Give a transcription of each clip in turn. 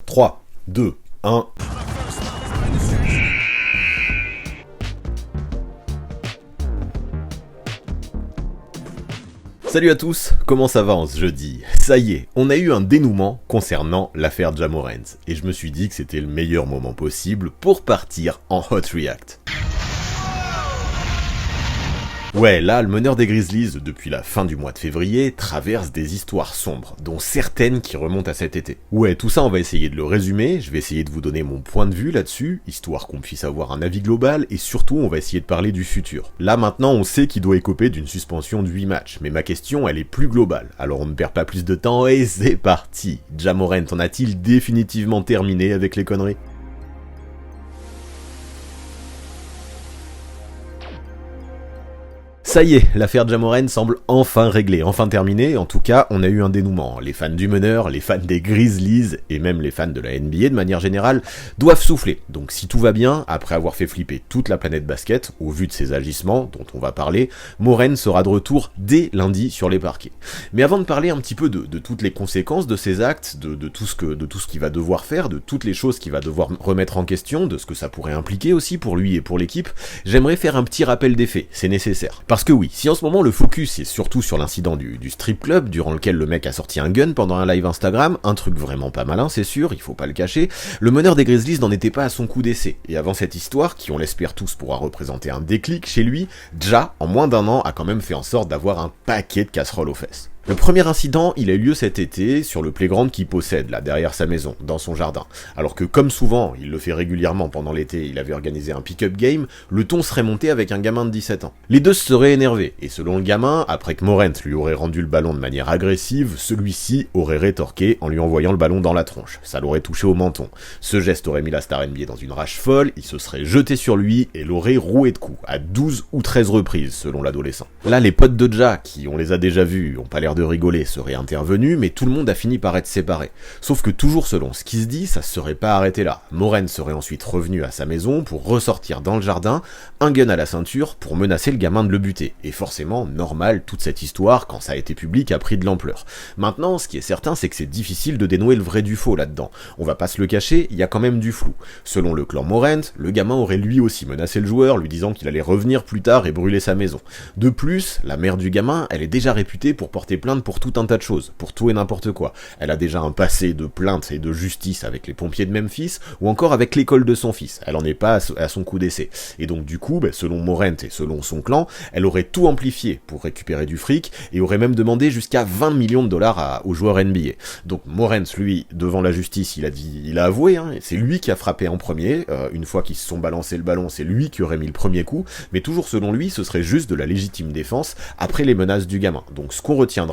3, 2, 1... Salut à tous, comment ça va en ce jeudi? Ça y est, on a eu un dénouement concernant l'affaire Ja Morant, et je me suis dit que c'était le meilleur moment possible pour partir en Hot React. Ouais, là, le meneur des Grizzlies, depuis la fin du mois de février, traverse des histoires sombres, dont certaines qui remontent à cet été. Ouais, tout ça, on va essayer de le résumer, je vais essayer de vous donner mon point de vue là-dessus, histoire qu'on puisse avoir un avis global, et surtout, on va essayer de parler du futur. Là, maintenant, on sait qu'il doit écoper d'une suspension de 8 matchs, mais ma question, elle est plus globale. Alors, on ne perd pas plus de temps, et c'est parti! Ja Morant en a-t-il définitivement terminé avec les conneries? Ça y est, l'affaire Ja Morant semble enfin réglée, enfin terminée, en tout cas on a eu un dénouement. Les fans du meneur, les fans des Grizzlies, et même les fans de la NBA de manière générale, doivent souffler. Donc si tout va bien, après avoir fait flipper toute la planète basket, au vu de ses agissements, dont on va parler, Morant sera de retour dès lundi sur les parquets. Mais avant de parler un petit peu de toutes les conséquences de ses actes, de tout ce qu'il va devoir faire, de toutes les choses qu'il va devoir remettre en question, de ce que ça pourrait impliquer aussi pour lui et pour l'équipe, j'aimerais faire un petit rappel des faits, c'est nécessaire. Parce que oui, si en ce moment le focus est surtout sur l'incident du strip club, durant lequel le mec a sorti un gun pendant un live Instagram, un truc vraiment pas malin c'est sûr, il faut pas le cacher, le meneur des Grizzlies n'en était pas à son coup d'essai, et avant cette histoire, qui on l'espère tous pourra représenter un déclic chez lui, Ja, en moins d'un an, a quand même fait en sorte d'avoir un paquet de casseroles aux fesses. Le premier incident, il a eu lieu cet été, sur le playground qu'il possède, là, derrière sa maison, dans son jardin. Alors que, comme souvent, il le fait régulièrement pendant l'été, il avait organisé un pick-up game, le ton serait monté avec un gamin de 17 ans. Les deux se seraient énervés, et selon le gamin, après que Morant lui aurait rendu le ballon de manière agressive, celui-ci aurait rétorqué en lui envoyant le ballon dans la tronche. Ça l'aurait touché au menton. Ce geste aurait mis la star NBA dans une rage folle, il se serait jeté sur lui, et l'aurait roué de coups, à 12 ou 13 reprises, selon l'adolescent. Là, les potes de Ja, qui, on les a déjà vus, ont pas l'air de rigoler, serait intervenu, mais tout le monde a fini par être séparé. Sauf que toujours selon ce qui se dit, ça se serait pas arrêté là. Morant serait ensuite revenu à sa maison pour ressortir dans le jardin, un gun à la ceinture pour menacer le gamin de le buter. Et forcément, normal, toute cette histoire, quand ça a été public, a pris de l'ampleur. Maintenant, ce qui est certain, c'est que c'est difficile de dénouer le vrai du faux là-dedans. On va pas se le cacher, il y a quand même du flou. Selon le clan Morant, le gamin aurait lui aussi menacé le joueur, lui disant qu'il allait revenir plus tard et brûler sa maison. De plus, la mère du gamin, elle est déjà réputée pour porter plainte pour tout un tas de choses, pour tout et n'importe quoi. Elle a déjà un passé de plainte et de justice avec les pompiers de Memphis, ou encore avec l'école de son fils. Elle en est pas à son coup d'essai. Et donc du coup, selon Morant et selon son clan, elle aurait tout amplifié pour récupérer du fric, et aurait même demandé jusqu'à 20 millions de dollars aux joueurs NBA. Donc Morant, lui, devant la justice, il a avoué, c'est lui qui a frappé en premier, une fois qu'ils se sont balancé le ballon, c'est lui qui aurait mis le premier coup, mais toujours selon lui, ce serait juste de la légitime défense après les menaces du gamin. Donc ce qu'on retiendra,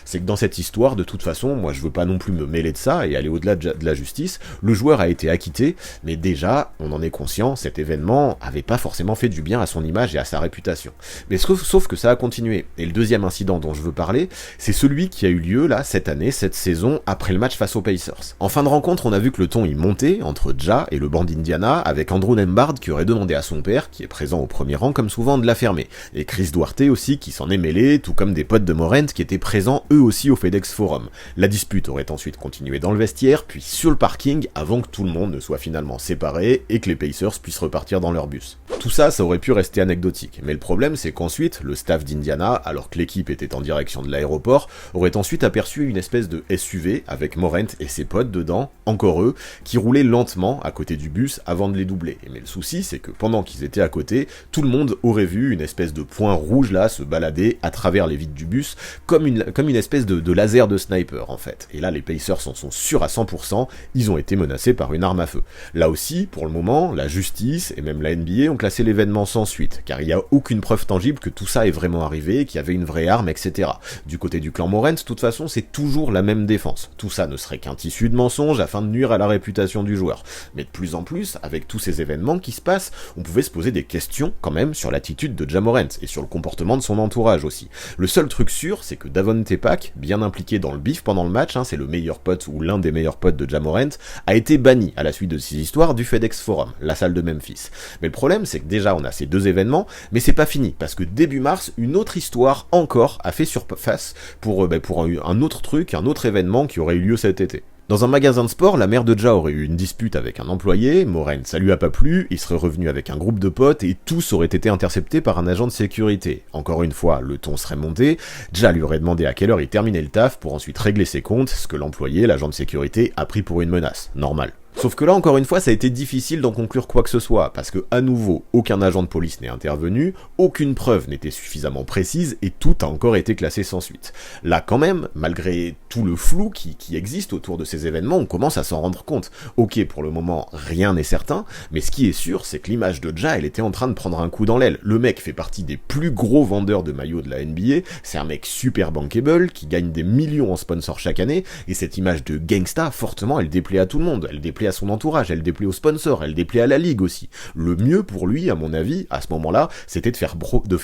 c'est que dans cette histoire, de toute façon, moi je veux pas non plus me mêler de ça et aller au-delà de la justice, le joueur a été acquitté, mais déjà, on en est conscient, cet événement avait pas forcément fait du bien à son image et à sa réputation. Mais sauf que ça a continué, et le deuxième incident dont je veux parler, c'est celui qui a eu lieu là, cette année, cette saison, après le match face aux Pacers. En fin de rencontre, on a vu que le ton y montait entre Ja et le banc d'Indiana, avec Andrew Nembhard qui aurait demandé à son père, qui est présent au premier rang comme souvent, de la fermer, et Chris Duarte aussi qui s'en est mêlé, tout comme des potes de Morant qui étaient présents eux aussi au FedEx Forum. La dispute aurait ensuite continué dans le vestiaire, puis sur le parking, avant que tout le monde ne soit finalement séparé et que les Pacers puissent repartir dans leur bus. Tout ça, ça aurait pu rester anecdotique, mais le problème c'est qu'ensuite, le staff d'Indiana, alors que l'équipe était en direction de l'aéroport, aurait ensuite aperçu une espèce de SUV avec Morant et ses potes dedans, encore eux, qui roulaient lentement à côté du bus avant de les doubler. Mais le souci, c'est que pendant qu'ils étaient à côté, tout le monde aurait vu une espèce de point rouge là se balader à travers les vitres du bus, comme une espèce de laser de sniper en fait. Et là les Pacers en sont sûrs à 100%, ils ont été menacés par une arme à feu. Là aussi, pour le moment, la justice et même la NBA ont classé l'événement sans suite, car il n'y a aucune preuve tangible que tout ça est vraiment arrivé, qu'il y avait une vraie arme, etc. Du côté du clan Morant, de toute façon, c'est toujours la même défense. Tout ça ne serait qu'un tissu de mensonges afin de nuire à la réputation du joueur. Mais de plus en plus, avec tous ces événements qui se passent, on pouvait se poser des questions quand même sur l'attitude de Ja Morant et sur le comportement de son entourage aussi. Le seul truc sûr, c'est que Davonte Pack, bien impliqué dans le bif pendant le match, c'est le meilleur pote ou l'un des meilleurs potes de Ja Morant, a été banni à la suite de ces histoires du FedEx Forum, la salle de Memphis. Mais le problème, c'est que déjà on a ces deux événements, mais c'est pas fini, parce que début mars, une autre histoire encore a fait surface pour un autre truc, un autre événement qui aurait eu lieu cet été. Dans un magasin de sport, la mère de Ja aurait eu une dispute avec un employé, Moren, ça lui a pas plu, il serait revenu avec un groupe de potes et tous auraient été interceptés par un agent de sécurité. Encore une fois, le ton serait monté, Ja lui aurait demandé à quelle heure il terminait le taf pour ensuite régler ses comptes, ce que l'employé, l'agent de sécurité, a pris pour une menace. Normal. Sauf que là, encore une fois, ça a été difficile d'en conclure quoi que ce soit, parce que, à nouveau, aucun agent de police n'est intervenu, aucune preuve n'était suffisamment précise, et tout a encore été classé sans suite. Là, quand même, malgré tout le flou qui existe autour de ces événements, on commence à s'en rendre compte. Ok, pour le moment, rien n'est certain, mais ce qui est sûr, c'est que l'image de Ja, elle était en train de prendre un coup dans l'aile. Le mec fait partie des plus gros vendeurs de maillots de la NBA, c'est un mec super bankable, qui gagne des millions en sponsors chaque année, et cette image de gangsta, fortement, elle déplaît à tout le monde, elle déplaît à son entourage, elle déplaît aux sponsors, elle déplaît à la ligue aussi. Le mieux pour lui, à mon avis, à ce moment-là, c'était de faire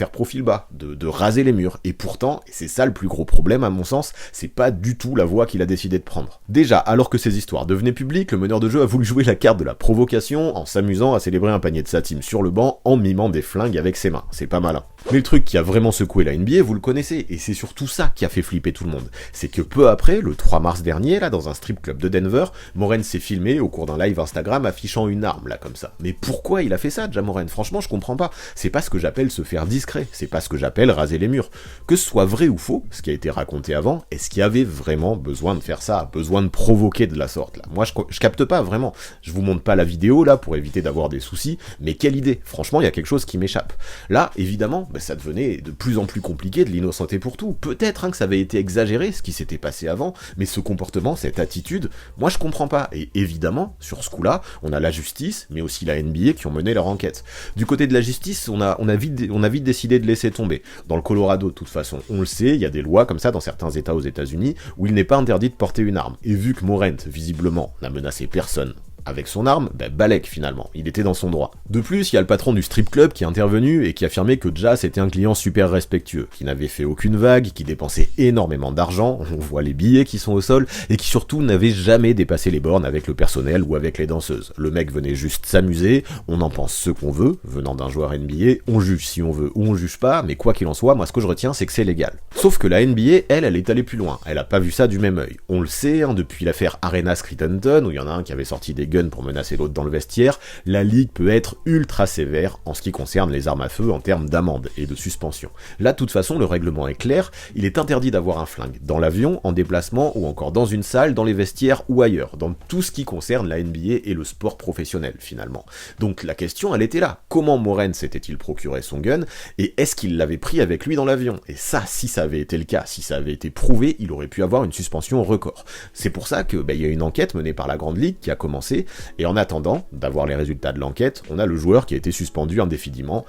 profil bas, de raser les murs. Et pourtant, et c'est ça le plus gros problème à mon sens, c'est pas du tout la voie qu'il a décidé de prendre. Déjà, alors que ces histoires devenaient publiques, le meneur de jeu a voulu jouer la carte de la provocation en s'amusant à célébrer un panier de sa team sur le banc en mimant des flingues avec ses mains. C'est pas malin. Mais le truc qui a vraiment secoué la NBA, vous le connaissez, et c'est surtout ça qui a fait flipper tout le monde. C'est que peu après, le 3 mars dernier, là, dans un strip club de Denver, Moren s'est filmé au cours d'un live Instagram affichant une arme, là, comme ça. Mais pourquoi il a fait ça, Ja Moren? Franchement, je comprends pas. C'est pas ce que j'appelle se faire discret, c'est pas ce que j'appelle raser les murs. Que ce soit vrai ou faux, ce qui a été raconté avant, est-ce qu'il y avait vraiment besoin de faire ça, besoin de provoquer de la sorte, là? Moi, je capte pas, vraiment. Je vous montre pas la vidéo, là, pour éviter d'avoir des soucis, mais quelle idée? Franchement, il y a quelque chose qui m'échappe. Là, évidemment, ça devenait de plus en plus compliqué de l'innocenter pour tout. Peut-être que ça avait été exagéré, ce qui s'était passé avant, mais ce comportement, cette attitude, moi je comprends pas. Et évidemment, sur ce coup-là, on a la justice, mais aussi la NBA qui ont mené leur enquête. Du côté de la justice, on a vite décidé de laisser tomber. Dans le Colorado, de toute façon, on le sait, il y a des lois comme ça dans certains états aux États-Unis où il n'est pas interdit de porter une arme. Et vu que Morent, visiblement, n'a menacé personne avec son arme, balèque finalement, il était dans son droit. De plus, il y a le patron du strip club qui est intervenu et qui affirmait que Ja c'était un client super respectueux, qui n'avait fait aucune vague, qui dépensait énormément d'argent, on voit les billets qui sont au sol, et qui surtout n'avait jamais dépassé les bornes avec le personnel ou avec les danseuses. Le mec venait juste s'amuser, on en pense ce qu'on veut, venant d'un joueur NBA, on juge si on veut ou on juge pas, mais quoi qu'il en soit, moi ce que je retiens c'est que c'est légal. Sauf que la NBA, elle est allée plus loin, elle a pas vu ça du même œil. On le sait, depuis l'affaire Arena Scranton, où il y en a un qui avait sorti des guns pour menacer l'autre dans le vestiaire, la ligue peut être ultra sévère en ce qui concerne les armes à feu en termes d'amende et de suspension. Là, de toute façon, le règlement est clair, il est interdit d'avoir un flingue dans l'avion, en déplacement ou encore dans une salle, dans les vestiaires ou ailleurs, dans tout ce qui concerne la NBA et le sport professionnel finalement. Donc la question, elle était là. Comment Moren s'était-il procuré son gun et est-ce qu'il l'avait pris avec lui dans l'avion? Et ça, si ça avait été le cas, si ça avait été prouvé, il aurait pu avoir une suspension record. C'est pour ça que il y a une enquête menée par la Grande Ligue qui a commencé. Et en attendant d'avoir les résultats de l'enquête, on a le joueur qui a été suspendu indéfiniment,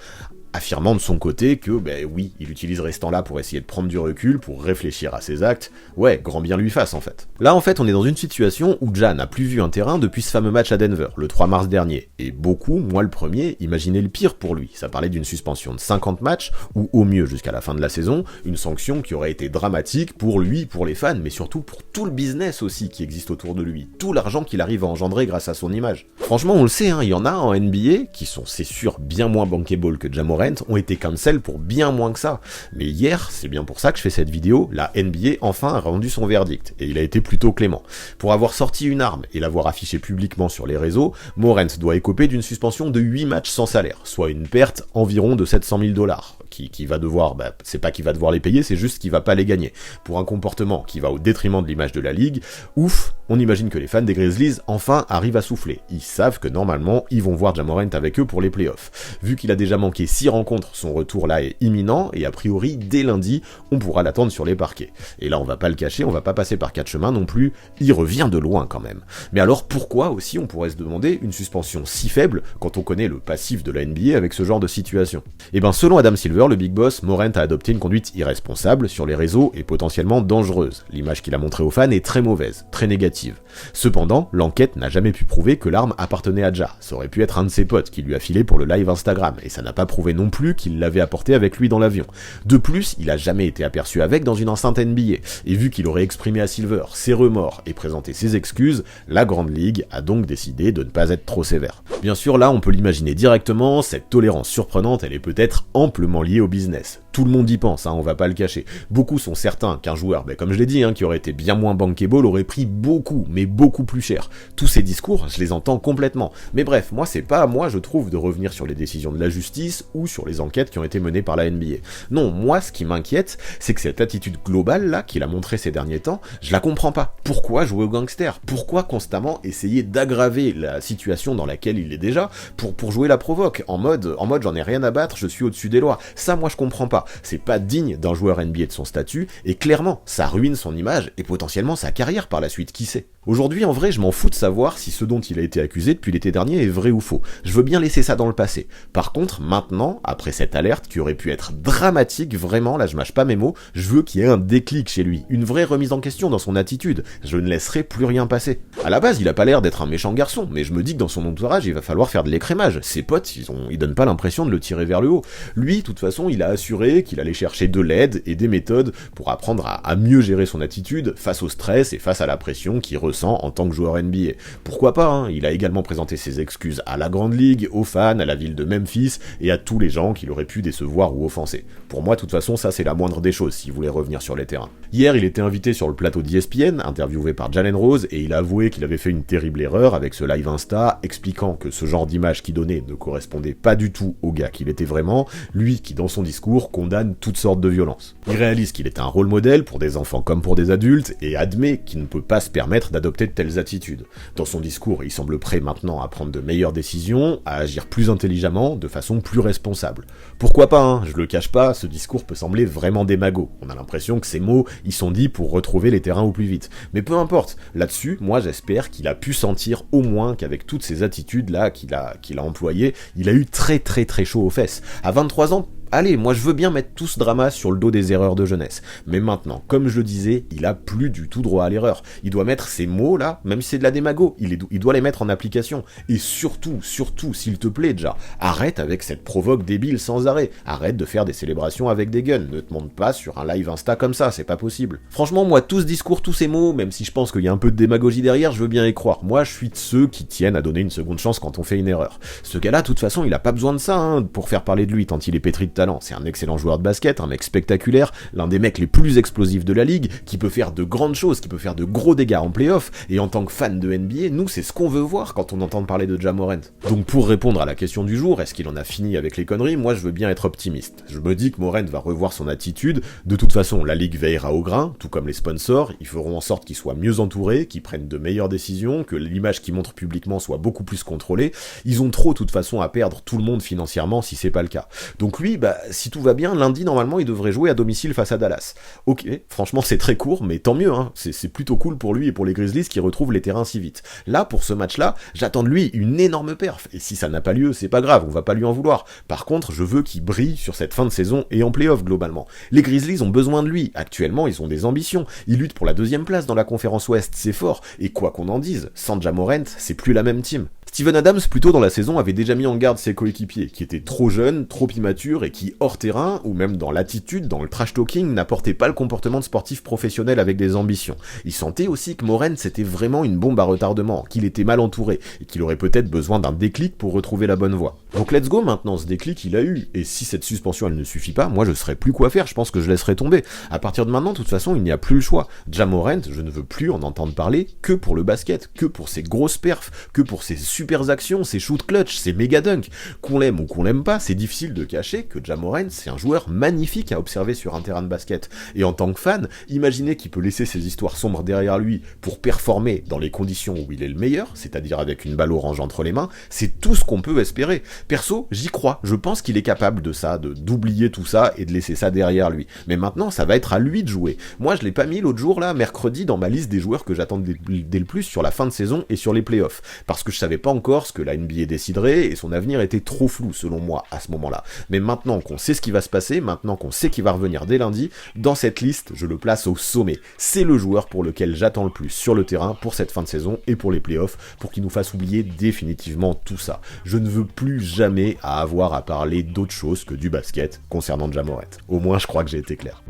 affirmant de son côté que, oui, il utiliserait ce temps-là pour essayer de prendre du recul, pour réfléchir à ses actes. Ouais, grand bien lui fasse en fait. Là en fait, on est dans une situation où Ja n'a plus vu un terrain depuis ce fameux match à Denver, le 3 mars dernier. Et beaucoup, moi le premier, imaginaient le pire pour lui. Ça parlait d'une suspension de 50 matchs, ou au mieux jusqu'à la fin de la saison, une sanction qui aurait été dramatique pour lui, pour les fans, mais surtout pour tout le business aussi qui existe autour de lui, tout l'argent qu'il arrive à engendrer grâce à son image. Franchement, on le sait, il y en a en NBA qui sont, c'est sûr, bien moins bankable que Ja Moren, ont été cancel pour bien moins que ça. Mais hier, c'est bien pour ça que je fais cette vidéo, la NBA enfin a rendu son verdict, et il a été plutôt clément. Pour avoir sorti une arme et l'avoir affichée publiquement sur les réseaux, Moren doit écoper d'une suspension de 8 matchs sans salaire, soit une perte environ de 700 000 $. Qui va devoir, c'est pas qu'il va devoir les payer, c'est juste qu'il va pas les gagner. Pour un comportement qui va au détriment de l'image de la ligue, ouf, on imagine que les fans des Grizzlies enfin arrivent à souffler. Ils savent que normalement, ils vont voir Ja Morant avec eux pour les playoffs. Vu qu'il a déjà manqué 6 rencontres, son retour là est imminent, et a priori, dès lundi, on pourra l'attendre sur les parquets. Et là, on va pas le cacher, on va pas passer par 4 chemins non plus, il revient de loin quand même. Mais alors pourquoi aussi on pourrait se demander une suspension si faible quand on connaît le passif de la NBA avec ce genre de situation? Et selon Adam Silver, le Big Boss, Morant a adopté une conduite irresponsable sur les réseaux et potentiellement dangereuse. L'image qu'il a montrée aux fans est très mauvaise, très négative. Cependant, l'enquête n'a jamais pu prouver que l'arme appartenait à Ja. Ça aurait pu être un de ses potes qui lui a filé pour le live Instagram, et ça n'a pas prouvé non plus qu'il l'avait apporté avec lui dans l'avion. De plus, il a jamais été aperçu avec dans une enceinte NBA, et vu qu'il aurait exprimé à Silver ses remords et présenté ses excuses, la Grande Ligue a donc décidé de ne pas être trop sévère. Bien sûr, là, on peut l'imaginer directement, cette tolérance surprenante, elle est peut-être amplement liée au business. Tout le monde y pense, hein, on va pas le cacher. Beaucoup sont certains qu'un joueur, comme je l'ai dit, qui aurait été bien moins bankable, aurait pris beaucoup, mais beaucoup plus cher. Tous ces discours, je les entends complètement. Mais bref, moi c'est pas à moi, je trouve, de revenir sur les décisions de la justice ou sur les enquêtes qui ont été menées par la NBA. Non, moi ce qui m'inquiète, c'est que cette attitude globale là, qu'il a montré ces derniers temps, je la comprends pas. Pourquoi jouer au gangster? Pourquoi constamment essayer d'aggraver la situation dans laquelle il est déjà pour jouer la provoque, en mode j'en ai rien à battre, je suis au-dessus des lois. Ça moi je comprends pas. C'est pas digne d'un joueur NBA de son statut, et clairement, ça ruine son image et potentiellement sa carrière par la suite, qui sait. Aujourd'hui, en vrai, je m'en fous de savoir si ce dont il a été accusé depuis l'été dernier est vrai ou faux. Je veux bien laisser ça dans le passé. Par contre, maintenant, après cette alerte qui aurait pu être dramatique, vraiment, là je mâche pas mes mots, je veux qu'il y ait un déclic chez lui, une vraie remise en question dans son attitude. Je ne laisserai plus rien passer. À la base, il a pas l'air d'être un méchant garçon, mais je me dis que dans son entourage, il va falloir faire de l'écrémage. Ses potes, ils donnent pas l'impression de le tirer vers le haut. Lui, de toute façon, il a assuré qu'il allait chercher de l'aide et des méthodes pour apprendre à mieux gérer son attitude face au stress et face à la pression qu'il ressent en tant que joueur NBA. Pourquoi pas, hein, il a également présenté ses excuses à la Grande Ligue, aux fans, à la ville de Memphis et à tous les gens qu'il aurait pu décevoir ou offenser. Pour moi, de toute façon, ça c'est la moindre des choses s'il voulait revenir sur les terrains. Hier, il était invité sur le plateau d'ESPN, interviewé par Jalen Rose, et il a avoué qu'il avait fait une terrible erreur avec ce live Insta, expliquant que ce genre d'image qu'il donnait ne correspondait pas du tout au gars qu'il était vraiment, lui qui dans son discours condamne toutes sortes de violences. Il réalise qu'il est un rôle modèle pour des enfants comme pour des adultes, et admet qu'il ne peut pas se permettre d'adopter de telles attitudes. Dans son discours, il semble prêt maintenant à prendre de meilleures décisions, à agir plus intelligemment, de façon plus responsable. Pourquoi pas, hein, je le cache pas, ce discours peut sembler vraiment démago. On a l'impression que ces mots, ils sont dits pour retrouver les terrains au plus vite. Mais peu importe, là-dessus, moi j'espère qu'il a pu sentir au moins qu'avec toutes ces attitudes-là qu'il a employées, il a eu très très très chaud aux fesses. À 23 ans, allez, moi je veux bien mettre tout ce drama sur le dos des erreurs de jeunesse. Mais maintenant, comme je le disais, il a plus du tout droit à l'erreur. Il doit mettre ces mots-là, même si c'est de la démago, il doit les mettre en application. Et surtout, s'il te plaît déjà, arrête avec cette provoque débile sans arrêt. Arrête de faire des célébrations avec des guns. Ne te monte pas sur un live Insta comme ça, c'est pas possible. Franchement, moi, tout ce discours, tous ces mots, même si je pense qu'il y a un peu de démagogie derrière, je veux bien y croire. Moi, je suis de ceux qui tiennent à donner une seconde chance quand on fait une erreur. Ce gars-là, de toute façon, il a pas besoin de ça, hein, pour faire parler de lui tant il est pétri de talent. C'est un excellent joueur de basket, un mec spectaculaire, l'un des mecs les plus explosifs de la ligue, qui peut faire de grandes choses, qui peut faire de gros dégâts en play-off, et en tant que fan de NBA, nous c'est ce qu'on veut voir quand on entend parler de Ja Morant. Donc pour répondre à la question du jour, est-ce qu'il en a fini avec les conneries, moi je veux bien être optimiste. Je me dis que Morant va revoir son attitude, de toute façon la ligue veillera au grain, tout comme les sponsors, ils feront en sorte qu'il soit mieux entouré, qu'il prenne de meilleures décisions, que l'image qu'il montre publiquement soit beaucoup plus contrôlée. Ils ont trop de toute façon à perdre tout le monde financièrement si c'est pas le cas. Donc lui, si tout va bien, lundi normalement il devrait jouer à domicile face à Dallas. Ok, franchement c'est très court, mais tant mieux, hein. C'est plutôt cool pour lui et pour les Grizzlies qui retrouvent les terrains si vite. Là, pour ce match-là, j'attends de lui une énorme perf, et si ça n'a pas lieu, c'est pas grave, on va pas lui en vouloir. Par contre, je veux qu'il brille sur cette fin de saison et en play-off globalement. Les Grizzlies ont besoin de lui, actuellement ils ont des ambitions, ils luttent pour la 2e place dans la conférence Ouest, c'est fort, et quoi qu'on en dise, sans Ja Morant, c'est plus la même team. Steven Adams, plus tôt dans la saison, avait déjà mis en garde ses coéquipiers, qui étaient trop jeunes, trop immatures, et qui, hors terrain, ou même dans l'attitude, dans le trash-talking, n'apportaient pas le comportement de sportif professionnel avec des ambitions. Il sentait aussi que Morant c'était vraiment une bombe à retardement, qu'il était mal entouré, et qu'il aurait peut-être besoin d'un déclic pour retrouver la bonne voie. Donc let's go maintenant, ce déclic il a eu, et si cette suspension elle ne suffit pas, moi je saurais plus quoi faire, je pense que je laisserai tomber. À partir de maintenant, de toute façon, il n'y a plus le choix. Ja Morant, je ne veux plus en entendre parler que pour le basket, que pour ses grosses perfs, que pour ses super actions, ses shoots clutch, ses méga dunks. Qu'on l'aime ou qu'on l'aime pas, c'est difficile de cacher que Ja Morant, c'est un joueur magnifique à observer sur un terrain de basket. Et en tant que fan, imaginez qu'il peut laisser ses histoires sombres derrière lui pour performer dans les conditions où il est le meilleur, c'est-à-dire avec une balle orange entre les mains, c'est tout ce qu'on peut espérer. Perso, j'y crois, je pense qu'il est capable de ça, d'oublier tout ça et de laisser ça derrière lui. Mais maintenant, ça va être à lui de jouer. Moi, je l'ai pas mis l'autre jour, là, mercredi, dans ma liste des joueurs que j'attendais le plus sur la fin de saison et sur les playoffs. Parce que je savais pas encore ce que la NBA déciderait, et son avenir était trop flou, selon moi, à ce moment-là. Mais maintenant qu'on sait ce qui va se passer, maintenant qu'on sait qu'il va revenir dès lundi, dans cette liste, je le place au sommet. C'est le joueur pour lequel j'attends le plus sur le terrain, pour cette fin de saison et pour les playoffs, pour qu'il nous fasse oublier définitivement tout ça. Je ne veux plus jamais avoir à parler d'autre chose que du basket concernant Ja Morant. Au moins, je crois que j'ai été clair.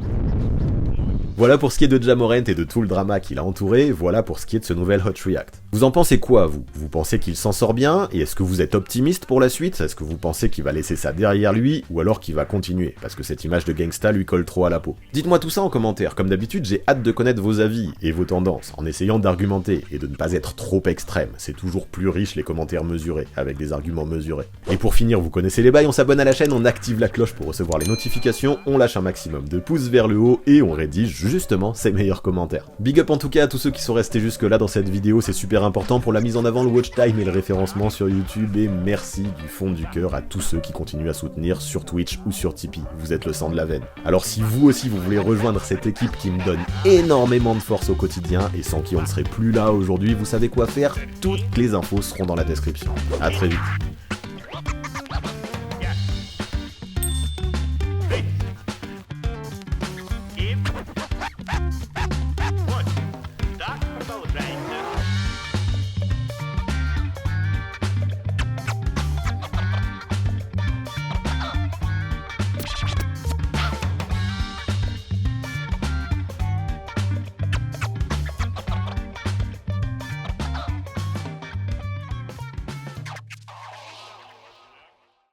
Voilà pour ce qui est de Ja Morant et de tout le drama qui l'a entouré, voilà pour ce qui est de ce nouvel Hot React. Vous en pensez quoi, vous? Vous pensez qu'il s'en sort bien? Et est-ce que vous êtes optimiste pour la suite? Est-ce que vous pensez qu'il va laisser ça derrière lui, ou alors qu'il va continuer, parce que cette image de gangsta lui colle trop à la peau? Dites-moi tout ça en commentaire, comme d'habitude j'ai hâte de connaître vos avis et vos tendances, en essayant d'argumenter, et de ne pas être trop extrême, c'est toujours plus riche les commentaires mesurés, avec des arguments mesurés. Et pour finir, vous connaissez les bails, on s'abonne à la chaîne, on active la cloche pour recevoir les notifications, on lâche un maximum de pouces vers le haut, et on rédige justement ses meilleurs commentaires. Big up en tout cas à tous ceux qui sont restés jusque là dans cette vidéo, c'est super important pour la mise en avant, le watch time et le référencement sur YouTube, et merci du fond du cœur à tous ceux qui continuent à soutenir sur Twitch ou sur Tipeee, vous êtes le sang de la veine. Alors si vous aussi vous voulez rejoindre cette équipe qui me donne énormément de force au quotidien, et sans qui on ne serait plus là aujourd'hui, vous savez quoi faire, toutes les infos seront dans la description. A très vite.